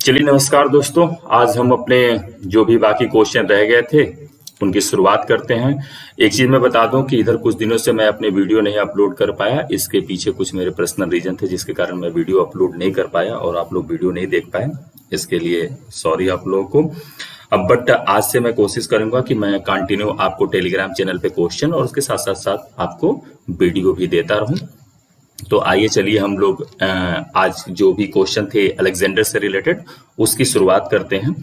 चलिए नमस्कार दोस्तों, आज हम अपने जो भी बाकी क्वेश्चन रह गए थे उनकी शुरुआत करते हैं। एक चीज मैं बता दूं कि इधर कुछ दिनों से मैं अपने वीडियो नहीं अपलोड कर पाया। इसके पीछे कुछ मेरे पर्सनल रीजन थे जिसके कारण मैं वीडियो अपलोड नहीं कर पाया और आप लोग वीडियो नहीं देख पाए। इसके लिए सॉरी आप लोगों को। अब बट आज से मैं कोशिश करूंगा कि मैं कंटिन्यू आपको टेलीग्राम चैनल पे क्वेश्चन और उसके साथ साथ साथ आपको वीडियो भी देता रहूं। तो आइए चलिए हम लोग आज जो भी क्वेश्चन थे अलेक्जेंडर से रिलेटेड उसकी शुरुआत करते हैं।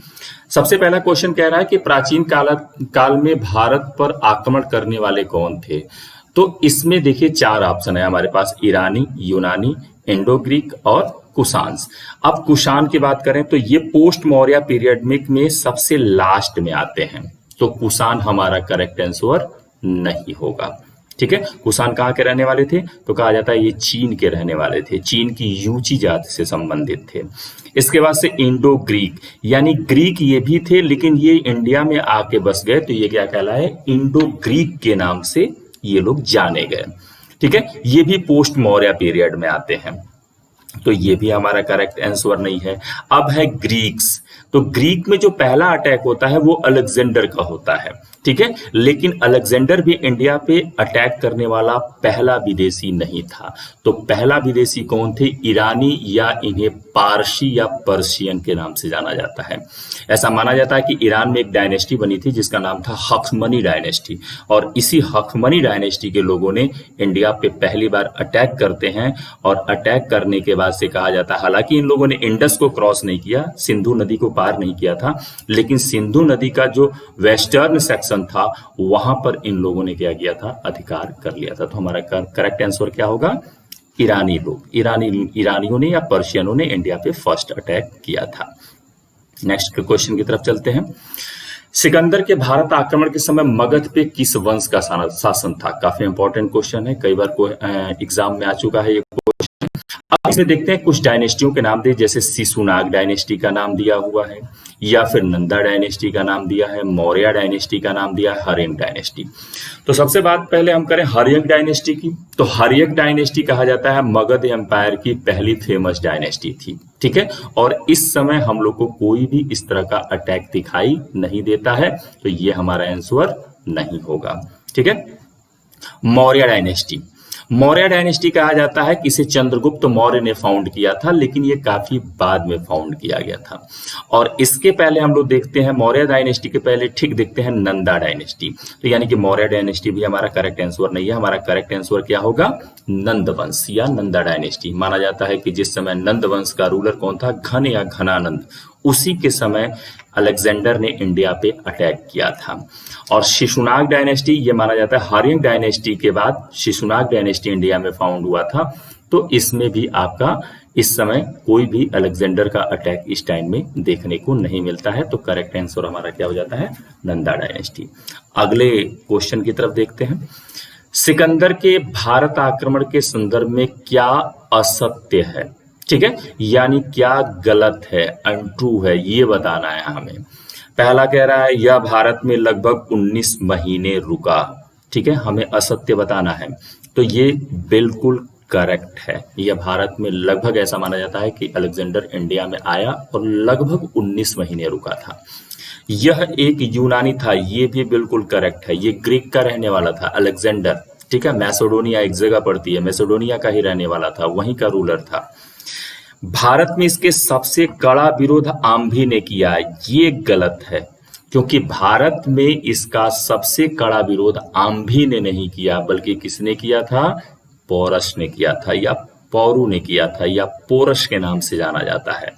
सबसे पहला क्वेश्चन कह रहा है कि प्राचीन काल में भारत पर आक्रमण करने वाले कौन थे। तो इसमें देखिए 4 ऑप्शन है हमारे पास, ईरानी, यूनानी, इंडो ग्रीक और कुषाण। अब कुषाण की बात करें तो ये पोस्ट मौर्य पीरियड में सबसे लास्ट में आते हैं, तो कुषाण हमारा करेक्ट आंसर नहीं होगा। ठीक है, कुषाण कहाँ के रहने वाले थे तो कहा जाता है ये चीन के रहने वाले थे, चीन की यूची जाति से संबंधित थे। इसके बाद से इंडो ग्रीक, यानी ग्रीक ये भी थे लेकिन ये इंडिया में आके बस गए, तो ये क्या कहलाए, इंडो ग्रीक के नाम से ये लोग जाने गए। ठीक है, ये भी पोस्ट मौर्य पीरियड में आते हैं, तो ये भी हमारा करेक्ट आंसर नहीं है। अब है ग्रीक्स, तो ग्रीक में जो पहला अटैक होता है वो अलेक्जेंडर का होता है। ठीक है, लेकिन अलेक्जेंडर भी इंडिया पे अटैक करने वाला पहला विदेशी नहीं था। तो पहला विदेशी कौन थे, ईरानी, या इन्हें पारसी या पर्शियन के नाम से जाना जाता है। ऐसा माना जाता है कि ईरान में एक डायनेस्टी बनी थी जिसका नाम था हखमनी डायनेस्टी, और इसी हखमनी डायनेस्टी के लोगों ने इंडिया पे पहली बार अटैक करते हैं। और अटैक करने के बाद से कहा जाता है, हालांकि इन लोगों ने इंडस को क्रॉस नहीं किया, सिंधु नदी को पार नहीं किया था, लेकिन सिंधु नदी का जो वेस्टर्न सेक्शन था वहां पर इन लोगों ने क्या किया था, अधिकार कर लिया था। तो हमारा करेक्ट आंसर क्या होगा, ईरानी लोग, ईरानियों ने या पर्शियनों ने इंडिया पे फर्स्ट अटैक किया था। नेक्स्ट क्वेश्चन की तरफ चलते हैं। सिकंदर के भारत आक्रमण के समय मगध पे किस वंश का शासन था। काफी इंपॉर्टेंट क्वेश्चन है, कई बार एग्जाम में आ चुका है ये क्वेश्चन। अब इसमें देखते हैं कुछ डायनेस्टियों के नाम दिए, जैसे शिशुनाग डायनेस्टी का नाम दिया हुआ है, या फिर नंदा डायनेस्टी का नाम दिया है, मौर्य डायनेस्टी का नाम दिया है, हर्यक डायनेस्टी। तो सबसे बात पहले हम करें हर्यक डायनेस्टी की। तो हर्यक डायनेस्टी कहा जाता है मगध एम्पायर की पहली फेमस डायनेस्टी थी। ठीक है, और इस समय हम लोग को कोई भी इस तरह का अटैक दिखाई नहीं देता है, तो ये हमारा आंसर नहीं होगा। ठीक है, मौर्य डायनेस्टी, मौर्य डायनेस्टी कहा जाता है कि इसे चंद्रगुप्त मौर्य ने फाउंड किया था, लेकिन ये काफी बाद में फाउंड किया गया था। और इसके पहले हम लोग देखते हैं मौर्य डायनेस्टी के पहले ठीक देखते हैं नंदा डायनेस्टी। तो यानी कि मौर्य डायनेस्टी भी हमारा करेक्ट आंसर नहीं है। हमारा करेक्ट आंसर क्या होगा, नंद वंश या नंदा डायनेस्टी। माना जाता है कि जिस समय नंद वंश का रूलर कौन था, घन या घनानंद, उसी के समय अलेक्जेंडर ने इंडिया पे अटैक किया था। और शिशुनाग डायनेस्टी, ये माना जाता है हर्यक डायनेस्टी के बाद शिशुनाग डायनेस्टी इंडिया में फाउंड हुआ था। तो इसमें भी आपका इस समय कोई भी अलेक्जेंडर का अटैक इस टाइम में देखने को नहीं मिलता है। तो करेक्ट आंसर हमारा क्या हो जाता है, नंदा डायनेस्टी। अगले क्वेश्चन की तरफ देखते हैं। सिकंदर के भारत आक्रमण के संदर्भ में क्या असत्य है, ठीक है, यानी क्या गलत है, अनट्रू है, ये बताना है हमें। पहला कह रहा है यह भारत में लगभग 19 महीने रुका। ठीक है, हमें असत्य बताना है, तो ये बिल्कुल करेक्ट है। यह भारत में लगभग, ऐसा माना जाता है कि अलेक्जेंडर इंडिया में आया और लगभग 19 महीने रुका था। यह एक यूनानी था, ये भी बिल्कुल करेक्ट है। ये ग्रीक का रहने वाला था अलेक्जेंडर। ठीक है, मैसेडोनिया एक जगह पड़ती है, मैसेडोनिया का ही रहने वाला था, वहीं का रूलर था। भारत में इसके सबसे कड़ा विरोध आम्भी ने किया, ये गलत है, क्योंकि भारत में इसका सबसे कड़ा विरोध आम्भी ने नहीं किया, बल्कि किसने किया था, पोरस ने किया था, या पौरु ने किया था, या पोरस के नाम से जाना जाता है।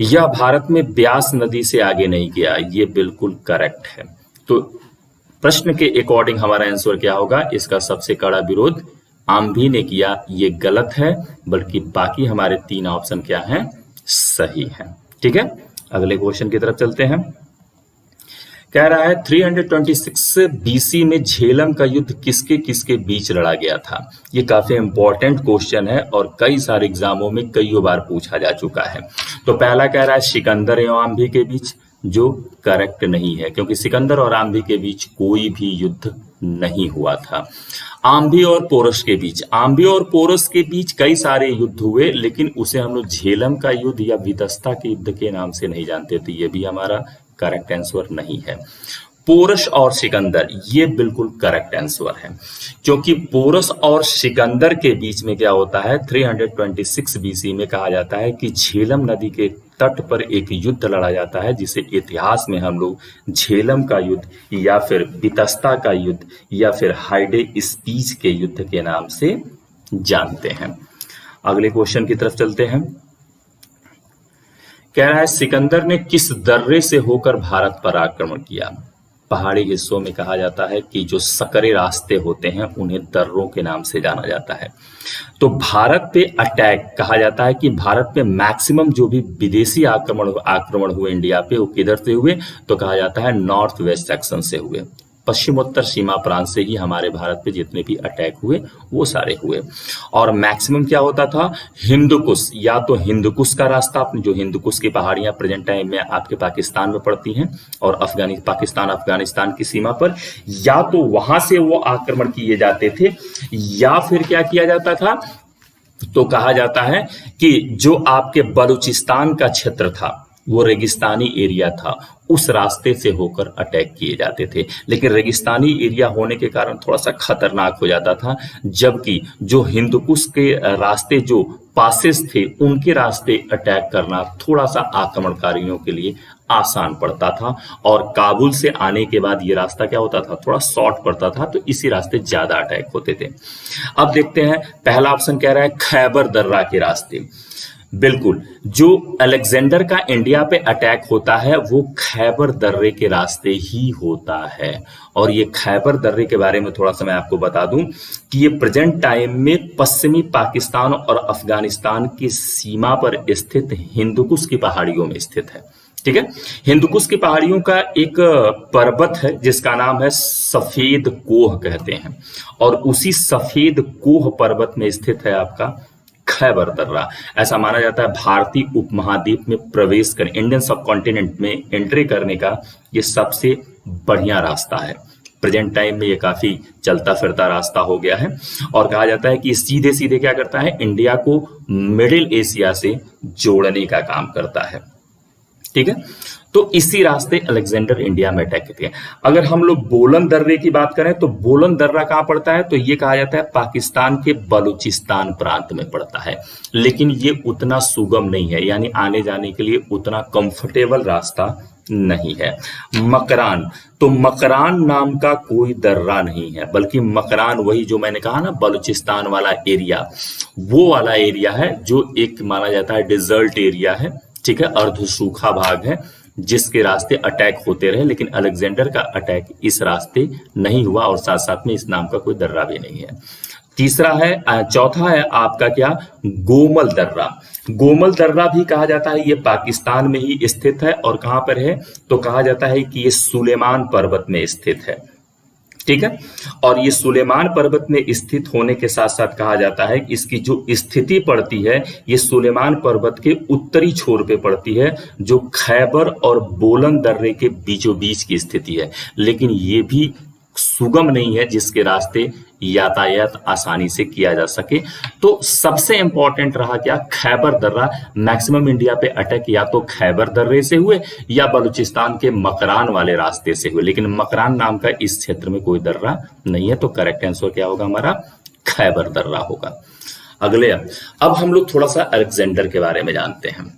यह भारत में ब्यास नदी से आगे नहीं गया, ये बिल्कुल करेक्ट है। तो प्रश्न के अकॉर्डिंग हमारा आंसर क्या होगा, इसका सबसे कड़ा विरोध आम्भी ने किया, ये गलत है, बल्कि बाकी हमारे 3 ऑप्शन क्या हैं, सही है। ठीक है, अगले क्वेश्चन की तरफ चलते हैं। कह रहा है 326 बीसी में झेलम का युद्ध किसके किसके बीच लड़ा गया था। ये काफी इंपॉर्टेंट क्वेश्चन है और कई सारे एग्जामों में कई बार पूछा जा चुका है। तो पहला कह रहा है सिकंदर एवं आम्भी के बीच, जो करेक्ट नहीं है, क्योंकि सिकंदर और आम्भी के बीच कोई भी युद्ध नहीं हुआ था। आम्भी और पोरस के बीच कई सारे युद्ध हुए, लेकिन उसे हम लोग झेलम का युद्ध या वितस्ता के युद्ध के नाम से नहीं जानते थे। ये भी हमारा करेक्ट आंसर नहीं है। पोरस और सिकंदर, ये बिल्कुल करेक्ट आंसर है, क्योंकि पोरस और सिकंदर के बीच में क्या होता है, 326 बीसी में कहा जाता है कि झेलम नदी के तट पर एक युद्ध लड़ा जाता है, जिसे इतिहास में हम लोग झेलम का युद्ध या फिर वितस्ता का युद्ध या फिर हाइडे स्पीच के युद्ध के नाम से जानते हैं। अगले क्वेश्चन की तरफ चलते हैं। कह रहा है सिकंदर ने किस दर्रे से होकर भारत पर आक्रमण किया। पहाड़ी हिस्सों में कहा जाता है कि जो सकरे रास्ते होते हैं उन्हें दर्रों के नाम से जाना जाता है। तो भारत पे अटैक कहा जाता है कि भारत पे मैक्सिमम जो भी विदेशी आक्रमण हुए इंडिया पे, वो किधर से हुए, तो कहा जाता है नॉर्थ वेस्ट सेक्शन से हुए। पश्चिमोत्तर सीमा प्रांत से ही हमारे भारत पे जितने भी अटैक हुए वो सारे हुए। और मैक्सिमम क्या होता था, हिंदुकुश, या तो हिंदुकुश का रास्ता, जो हिंदुकुश की पहाड़ियां प्रेजेंट टाइम में आपके पाकिस्तान में पड़ती हैं और पाकिस्तान अफगानिस्तान की सीमा पर, या तो वहां से वो आक्रमण किए जाते थे, या फिर क्या किया जाता था, तो कहा जाता है कि जो आपके बलूचिस्तान का क्षेत्र था, वो रेगिस्तानी एरिया था, उस रास्ते से होकर अटैक किए जाते थे। लेकिन रेगिस्तानी एरिया होने के कारण थोड़ा सा खतरनाक हो जाता था, जबकि जो हिंदुकुश के रास्ते जो पासेस थे, उनके रास्ते अटैक करना थोड़ा सा आक्रमणकारियों के लिए आसान पड़ता था। और काबुल से आने के बाद ये रास्ता क्या होता था, थोड़ा शॉर्ट पड़ता था, तो इसी रास्ते ज्यादा अटैक होते थे। अब देखते हैं, पहला ऑप्शन कह रहा है खैबर दर्रा के रास्ते। बिल्कुल, जो अलेक्जेंडर का इंडिया पे अटैक होता है वो खैबर दर्रे के रास्ते ही होता है। और ये खैबर दर्रे के बारे में थोड़ा सा मैं आपको बता दूं कि ये प्रेजेंट टाइम में पश्चिमी पाकिस्तान और अफगानिस्तान की सीमा पर स्थित हिंदुकुश की पहाड़ियों में स्थित है। ठीक है, हिंदुकुश की पहाड़ियों का एक पर्वत है जिसका नाम है सफेद कोह कहते हैं, और उसी सफेद कोह पर्वत में स्थित है आपका खैबर दर्रा। ऐसा माना जाता है भारतीय उपमहाद्वीप में प्रवेश कर, इंडियन सब कॉन्टिनेंट में एंट्री करने का ये सबसे बढ़िया रास्ता है। प्रेजेंट टाइम में ये काफी चलता फिरता रास्ता हो गया है, और कहा जाता है कि सीधे सीधे क्या करता है, इंडिया को मिडिल एशिया से जोड़ने का काम करता है। ठीक है, तो इसी रास्ते अलेक्जेंडर इंडिया में अटैक किए। अगर हम लोग बोलन दर्रे की बात करें तो बोलन दर्रा कहां पड़ता है, तो ये कहा जाता है पाकिस्तान के बलूचिस्तान प्रांत में पड़ता है, लेकिन ये उतना सुगम नहीं है, यानी आने जाने के लिए उतना कंफर्टेबल रास्ता नहीं है। मकरान, तो मकरान नाम का कोई दर्रा नहीं है, बल्कि मकरान वही जो मैंने कहा ना बलूचिस्तान वाला एरिया, वो वाला एरिया है जो एक माना जाता है डिजर्ट एरिया है। ठीक है, अर्ध सूखा भाग है जिसके रास्ते अटैक होते रहे, लेकिन अलेक्जेंडर का अटैक इस रास्ते नहीं हुआ, और साथ साथ में इस नाम का कोई दर्रा भी नहीं है। चौथा है आपका क्या, गोमल दर्रा। गोमल दर्रा भी कहा जाता है ये पाकिस्तान में ही स्थित है, और कहां पर है, तो कहा जाता है कि ये सुलेमान पर्वत में स्थित है। ठीक है, और ये सुलेमान पर्वत में स्थित होने के साथ साथ कहा जाता है कि इसकी जो स्थिति पड़ती है ये सुलेमान पर्वत के उत्तरी छोर पे पड़ती है, जो खैबर और बोलन दर्रे के बीचों बीच की स्थिति है, लेकिन ये भी सुगम नहीं है जिसके रास्ते यातायात आसानी से किया जा सके। तो सबसे इंपॉर्टेंट रहा क्या, खैबर दर्रा। मैक्सिमम इंडिया पे अटैक या तो खैबर दर्रे से हुए या बलूचिस्तान के मकरान वाले रास्ते से हुए, लेकिन मकरान नाम का इस क्षेत्र में कोई दर्रा नहीं है, तो करेक्ट आंसर क्या होगा हमारा, खैबर दर्रा होगा। अगले, अब हम लोग थोड़ा सा अलेक्जेंडर के बारे में जानते हैं।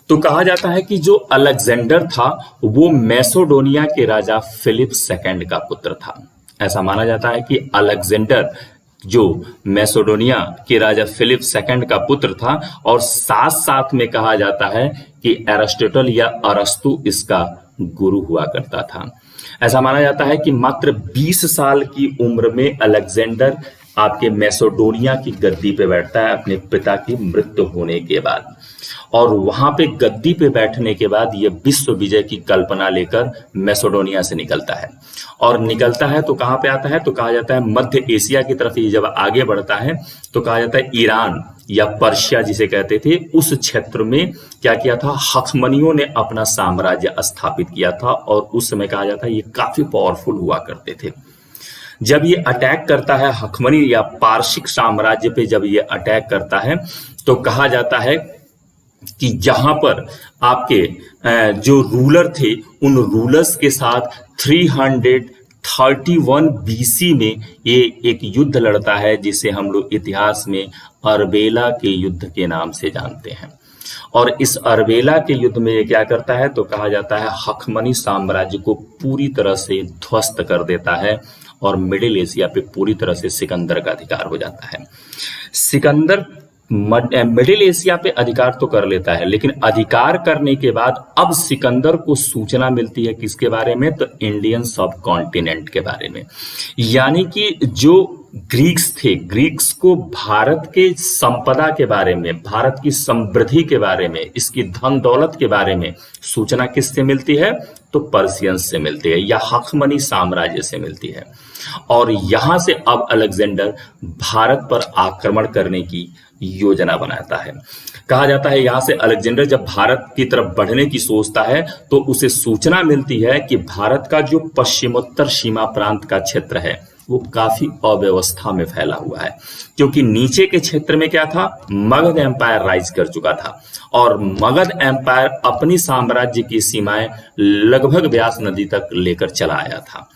तो कहा जाता है कि जो अलेक्जेंडर था वो मैसेडोनिया के राजा फिलिप II का पुत्र था। ऐसा माना जाता है कि अलेक्जेंडर जो मैसेडोनिया के राजा फिलिप II का पुत्र था, और साथ साथ में कहा जाता है कि एरिस्टोटल या अरस्तु इसका गुरु हुआ करता था। ऐसा माना जाता है कि मात्र 20 साल की उम्र में अलेक्जेंडर आपके मैसेडोनिया की गद्दी पे बैठता है अपने पिता की मृत्यु होने के बाद। और वहां पे गद्दी पे बैठने के बाद ये विश्व विजय की कल्पना लेकर मैसेडोनिया से निकलता है। और निकलता है तो कहाँ पे आता है, तो कहा जाता है मध्य एशिया की तरफ ये जब आगे बढ़ता है तो कहा जाता है ईरान या पर्शिया जिसे कहते थे, उस क्षेत्र में क्या किया था, हखमनियों ने अपना साम्राज्य स्थापित किया था। और उस समय कहा जाता है ये काफी पावरफुल हुआ करते थे। जब ये अटैक करता है हखमनी या पारसिक साम्राज्य पे, जब ये अटैक करता है तो कहा जाता है कि जहां पर आपके जो रूलर थे उन रूलर्स के साथ 331 बीसी में ये एक युद्ध लड़ता है जिसे हम लोग इतिहास में अर्बेला के युद्ध के नाम से जानते हैं। और इस अर्बेला के युद्ध में ये क्या करता है, तो कहा जाता है हखमनी साम्राज्य को पूरी तरह से ध्वस्त कर देता है और मिडिल एशिया पे पूरी तरह से सिकंदर का अधिकार हो जाता है। सिकंदर मिडिल एशिया पे अधिकार तो कर लेता है, लेकिन अधिकार करने के बाद अब सिकंदर को सूचना मिलती है किसके बारे में, तो इंडियन सब कॉन्टिनेंट के बारे में। यानी कि जो ग्रीक्स थे, ग्रीक्स को भारत के संपदा के बारे में, भारत की समृद्धि के बारे में, इसकी धन दौलत के बारे में सूचना किससे मिलती है, तो पर्शियंस से मिलती है या हखमनी साम्राज्य से मिलती है। और यहां से अब अलेक्जेंडर भारत पर आक्रमण करने की योजना बनाता है। कहा जाता है यहां से अलेक्जेंडर जब भारत की तरफ बढ़ने की सोचता है तो उसे सूचना मिलती है कि भारत का जो पश्चिमोत्तर सीमा प्रांत का क्षेत्र है वो काफी अव्यवस्था में फैला हुआ है, क्योंकि नीचे के क्षेत्र में क्या था, मगध एम्पायर राइज कर चुका था और मगध एम्पायर अपनी साम्राज्य की सीमाएं लगभग व्यास नदी तक लेकर चला आया था।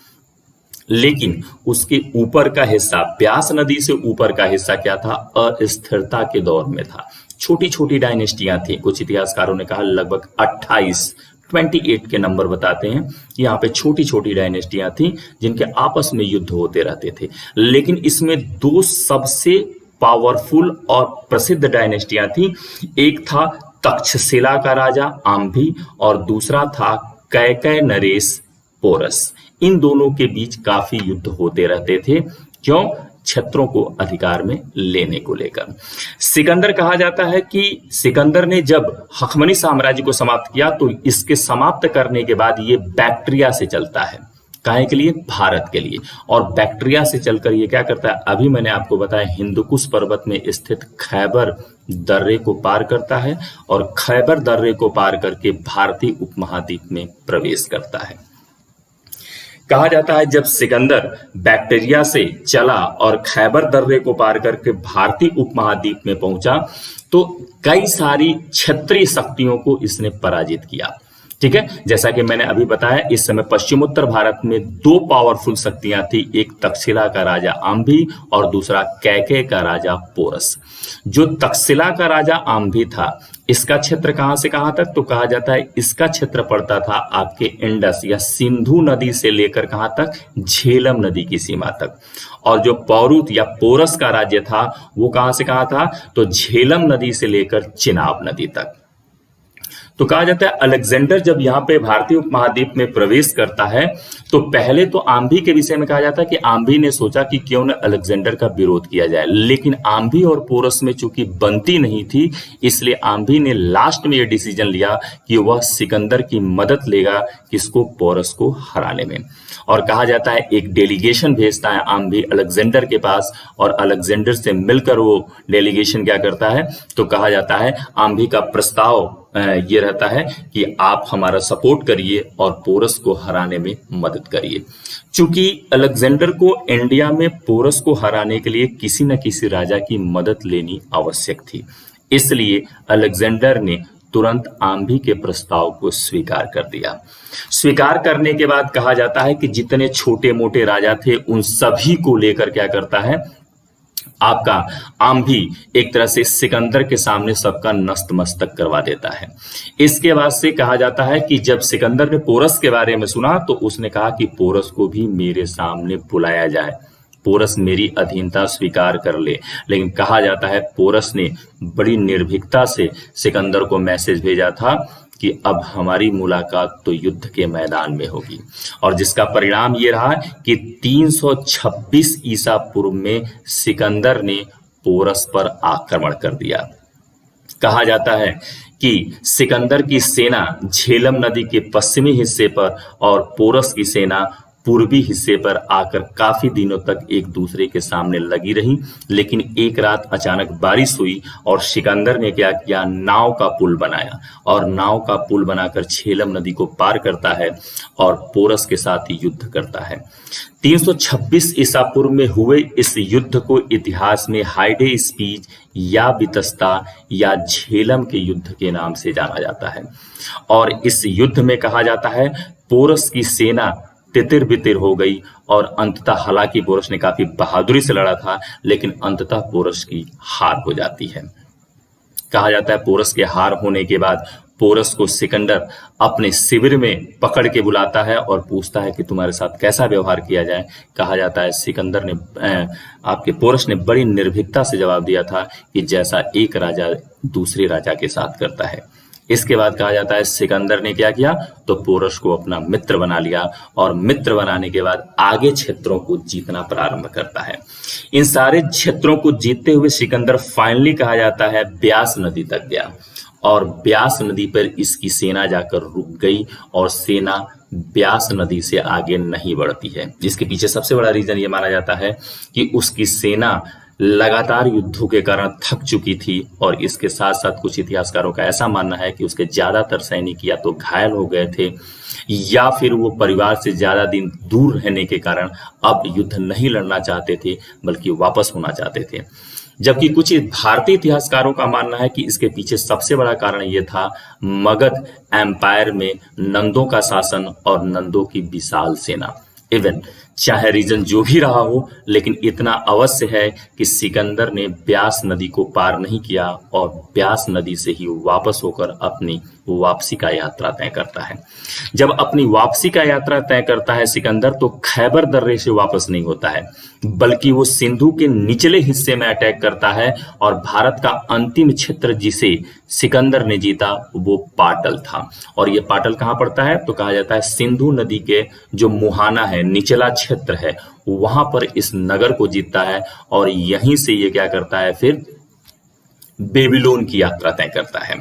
लेकिन उसके ऊपर का हिस्सा, व्यास नदी से ऊपर का हिस्सा क्या था, अस्थिरता के दौर में था। छोटी छोटी डायनेस्टियां थी, कुछ इतिहासकारों ने कहा लगभग 28 के नंबर बताते हैं। यहाँ पे छोटी छोटी डायनेस्टियां थी जिनके आपस में युद्ध होते रहते थे। लेकिन इसमें दो सबसे पावरफुल और प्रसिद्ध डायनेस्टियां थी, एक था तक्षशिला का राजा आम्भी और दूसरा था कैकय नरेश पोरस। इन दोनों के बीच काफी युद्ध होते रहते थे। क्यों? क्षेत्रों को अधिकार में लेने को लेकर। सिकंदर कहा जाता है कि सिकंदर ने जब हखमनी साम्राज्य को समाप्त किया तो इसके समाप्त करने के बाद ये बैक्ट्रिया से चलता है। काहे के लिए? भारत के लिए। और बैक्ट्रिया से चलकर ये क्या करता है, अभी मैंने आपको बताया हिंदुकुश पर्वत में स्थित खैबर दर्रे को पार करता है और खैबर दर्रे को पार करके भारतीय उपमहाद्वीप में प्रवेश करता है। कहा जाता है जब सिकंदर बैक्ट्रिया से चला और खैबर दर्रे को पार करके भारतीय उपमहाद्वीप में पहुंचा तो कई सारी क्षत्रिय शक्तियों को इसने पराजित किया। ठीक है, जैसा कि मैंने अभी बताया इस समय पश्चिमोत्तर भारत में दो पावरफुल शक्तियां थी, एक तक्षशिला का राजा आम्भी और दूसरा कैकेय का राजा पोरस। जो तक्षशिला का राजा आम्भी था इसका क्षेत्र कहां से कहां तक, तो कहा जाता है इसका क्षेत्र पड़ता था आपके इंडस या सिंधु नदी से लेकर कहां तक, झेलम नदी की सीमा तक। और जो पौरुत या पोरस का राज्य था वो कहां से कहां था, तो झेलम नदी से लेकर चिनाब नदी तक। तो कहा जाता है अलेक्जेंडर जब यहाँ पे भारतीय उपमहाद्वीप में प्रवेश करता है तो पहले तो आम्भी के विषय में कहा जाता है कि आम्भी ने सोचा कि क्यों न अलेक्जेंडर का विरोध किया जाए, लेकिन आम्भी और पोरस में चूंकि बनती नहीं थी इसलिए आम्भी ने लास्ट में यह डिसीजन लिया कि वह सिकंदर की मदद लेगा किसको, पोरस को हराने में। और कहा जाता है एक डेलीगेशन भेजता है आम्भी अलेक्जेंडर के पास और अलेक्जेंडर से मिलकर वो डेलीगेशन क्या करता है, तो कहा जाता है आम्भी का प्रस्ताव ये रहता है कि आप हमारा सपोर्ट करिए और पोरस को हराने में मदद करिए। चूंकि अलेक्जेंडर को इंडिया में पोरस को हराने के लिए किसी न किसी राजा की मदद लेनी आवश्यक थी, इसलिए अलेक्जेंडर ने तुरंत आम्भी के प्रस्ताव को स्वीकार कर दिया। स्वीकार करने के बाद कहा जाता है कि जितने छोटे मोटे राजा थे उन सभी को लेकर क्या करता है आपका आम्भी एक तरह से सिकंदर के सामने सबका नस्त मस्तक करवा देता है। इसके बाद से कहा जाता है कि जब सिकंदर ने पोरस के बारे में सुना तो उसने कहा कि पोरस को भी मेरे सामने बुलाया जाए, पोरस मेरी अधीनता स्वीकार कर ले। लेकिन कहा जाता है पोरस ने बड़ी निर्भीकता से सिकंदर को मैसेज भेजा था कि अब हमारी मुलाकात तो युद्ध के मैदान में होगी। और जिसका परिणाम ये रहा कि 326 ईसा पूर्व में सिकंदर ने पोरस पर आक्रमण कर दिया। कहा जाता है कि सिकंदर की सेना झेलम नदी के पश्चिमी हिस्से पर और पोरस की सेना पूर्वी हिस्से पर आकर काफी दिनों तक एक दूसरे के सामने लगी रही, लेकिन एक रात अचानक बारिश हुई और सिकंदर ने क्या किया, नाव का पुल बनाया और नाव का पुल बनाकर झेलम नदी को पार करता है और पोरस के साथ युद्ध करता है। 326 ईसा पूर्व में हुए इस युद्ध को इतिहास में हाइडे स्पीच या वितस्ता या झेलम के युद्ध के नाम से जाना जाता है। और इस युद्ध में कहा जाता है पोरस की सेना तितिर बितिर हो गई और अंततः, हालांकि पोरस ने काफी बहादुरी से लड़ा था, लेकिन अंततः पोरस की हार हो जाती है। कहा जाता है पोरस के हार होने के बाद पोरस को सिकंदर अपने शिविर में पकड़ के बुलाता है और पूछता है कि तुम्हारे साथ कैसा व्यवहार किया जाए। कहा जाता है सिकंदर ने आपके पोरस ने बड़ी निर्भीकता से जवाब दिया था कि जैसा एक राजा दूसरे राजा के साथ करता है। इसके बाद कहा जाता है सिकंदर ने क्या किया, तो पोरस को अपना मित्र बना लिया और मित्र बनाने के बाद आगे क्षेत्रों को जीतना प्रारंभ करता है। इन सारे क्षेत्रों को जीतते हुए सिकंदर फाइनली कहा जाता है ब्यास नदी तक गया और ब्यास नदी पर इसकी सेना जाकर रुक गई और सेना ब्यास नदी से आगे नहीं बढ़ती है। जिसके पीछे सबसे बड़ा रीजन ये माना जाता है कि उसकी सेना लगातार युद्धों के कारण थक चुकी थी और इसके साथ साथ कुछ इतिहासकारों का ऐसा मानना है कि उसके ज्यादातर सैनिक या तो घायल हो गए थे या फिर वो परिवार से ज्यादा दिन दूर रहने के कारण अब युद्ध नहीं लड़ना चाहते थे बल्कि वापस होना चाहते थे। जबकि कुछ भारतीय इतिहासकारों का मानना है कि इसके पीछे सबसे बड़ा कारण ये था मगध एम्पायर में नंदों का शासन और नंदों की विशाल सेना। इवन चाहे रीजन जो भी रहा हो, लेकिन इतना अवश्य है कि सिकंदर ने ब्यास नदी को पार नहीं किया और ब्यास नदी से ही वापस होकर अपनी वापसी का यात्रा तय करता है। जब अपनी वापसी का यात्रा तय करता है सिकंदर, तो खैबर दर्रे से वापस नहीं होता है बल्कि वो सिंधु के निचले हिस्से में अटैक करता है और भारत का अंतिम क्षेत्र जिसे सिकंदर ने जीता वो पाटल था। और ये पाटल कहाँ पड़ता है, तो कहा जाता है सिंधु नदी के जो मुहाना है, निचला क्षेत्र है, वहां पर इस नगर को जीतता है और यहीं से ये क्या करता है, फिर बेबीलोन की यात्रा तय करता है।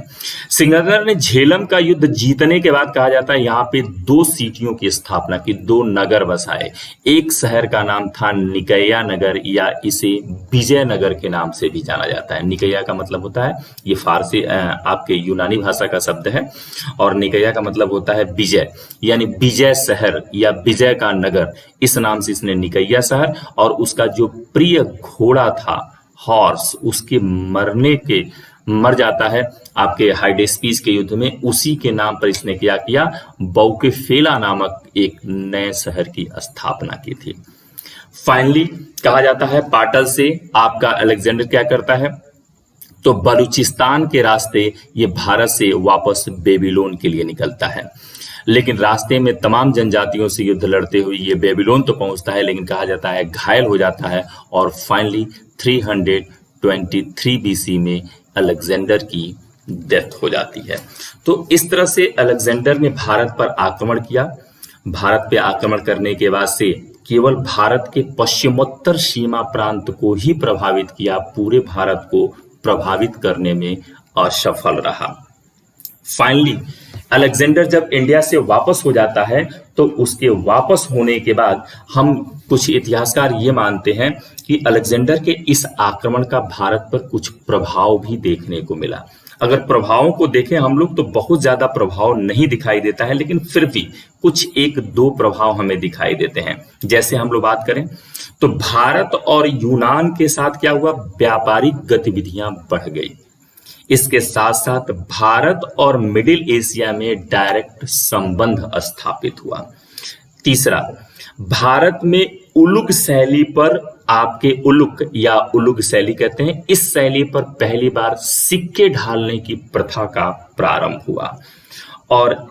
सिकंदर ने झेलम का युद्ध जीतने के बाद कहा जाता है यहाँ पे 2 सिटियों की स्थापना की, 2 नगर बसाए। एक शहर का नाम था निकैया नगर या इसे विजय नगर के नाम से भी जाना जाता है। निकैया का मतलब होता है, ये फारसी आपके यूनानी भाषा का शब्द है और निकैया का मतलब होता है विजय, यानी विजय शहर या विजय का नगर। इस नाम से इसने निकैया शहर और उसका जो प्रिय घोड़ा था हॉर्स, उसके मर जाता है आपके हाइडेस्पीस के युद्ध में, उसी के नाम पर इसने क्या किया, बौकेफेला नामक एक नए शहर की स्थापना की थी। फाइनली कहा जाता है पाटल से आपका अलेक्जेंडर क्या करता है, तो बलूचिस्तान के रास्ते ये भारत से वापस बेबीलोन के लिए निकलता है। लेकिन रास्ते में तमाम जनजातियों से युद्ध लड़ते हुए ये बेबीलोन तो पहुंचता है, लेकिन कहा जाता है घायल हो जाता है और फाइनली 323 बीसी में अलेक्जेंडर की डेथ हो जाती है। तो इस तरह से अलेक्जेंडर ने भारत पर आक्रमण किया। भारत पे आक्रमण करने के बाद से केवल भारत के पश्चिमोत्तर सीमा प्रांत को ही प्रभावित किया, पूरे भारत को प्रभावित करने में असफल रहा। फाइनली अलेक्जेंडर जब इंडिया से वापस हो जाता है, तो उसके वापस होने के बाद हम कुछ इतिहासकार ये मानते हैं कि अलेक्जेंडर के इस आक्रमण का भारत पर कुछ प्रभाव भी देखने को मिला। अगर प्रभावों को देखें हम लोग तो बहुत ज्यादा प्रभाव नहीं दिखाई देता है, लेकिन फिर भी कुछ 1-2 प्रभाव हमें दिखाई देते हैं। जैसे हम लोग बात करें तो भारत और यूनान के साथ क्या हुआ, व्यापारिक गतिविधियां बढ़ गई। इसके साथ साथ भारत और मिडिल एशिया में डायरेक्ट संबंध स्थापित हुआ। तीसरा, भारत में उलुग शैली पर आपके उलुग या उलुग शैली कहते हैं, इस शैली पर पहली बार सिक्के ढालने की प्रथा का प्रारंभ हुआ। और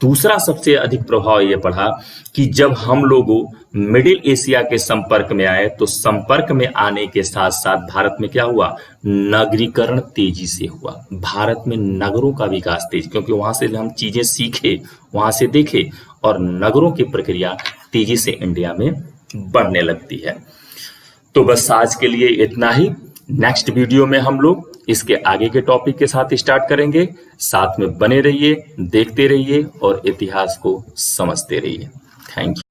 दूसरा सबसे अधिक प्रभाव यह पड़ा कि जब हम लोगों मिडिल एशिया के संपर्क में आए, तो संपर्क में आने के साथ साथ भारत में क्या हुआ, नगरीकरण तेजी से हुआ। भारत में नगरों का विकास तेज, क्योंकि वहां से हम चीजें सीखे, वहां से देखे और नगरों की प्रक्रिया तेजी से इंडिया में बढ़ने लगती है। तो बस आज के लिए इतना ही। नेक्स्ट वीडियो में हम लोग इसके आगे के टॉपिक के साथ स्टार्ट करेंगे। साथ में बने रहिए, देखते रहिए और इतिहास को समझते रहिए। Thank you.